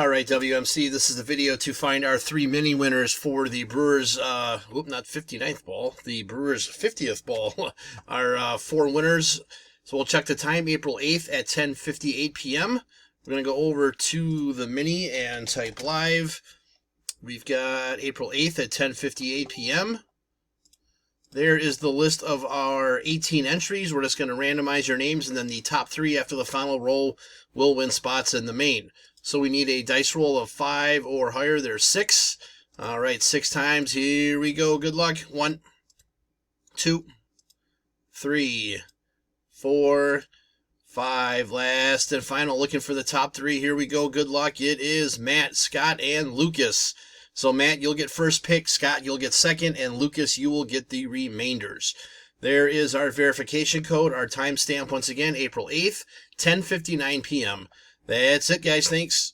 All right, WMC, this is the video to find our 3 mini winners for the Brewers, not 59th ball, the Brewers 50th ball. Our 4 winners. So we'll check the time, April 8th at 10:58 p.m. We're going to go over to the mini and type live. We've got April 8th at 10:58 p.m. There is the list of our 18 entries. We're just going to randomize your names, and then the top 3 after the final roll will win spots in the main. So we need a dice roll of 5 or higher. There's 6. All right, 6 times. Here we go. Good luck. 1, 2, 3, 4, 5. Last and final. Looking for the top 3. Here we go. Good luck. It is Matt, Scott, and Lucas. So Matt, you'll get first pick. Scott, you'll get second. And Lucas, you will get the remainders. There is our verification code. Our timestamp, once again, April 8th, 10:59 p.m. That's it, guys. Thanks.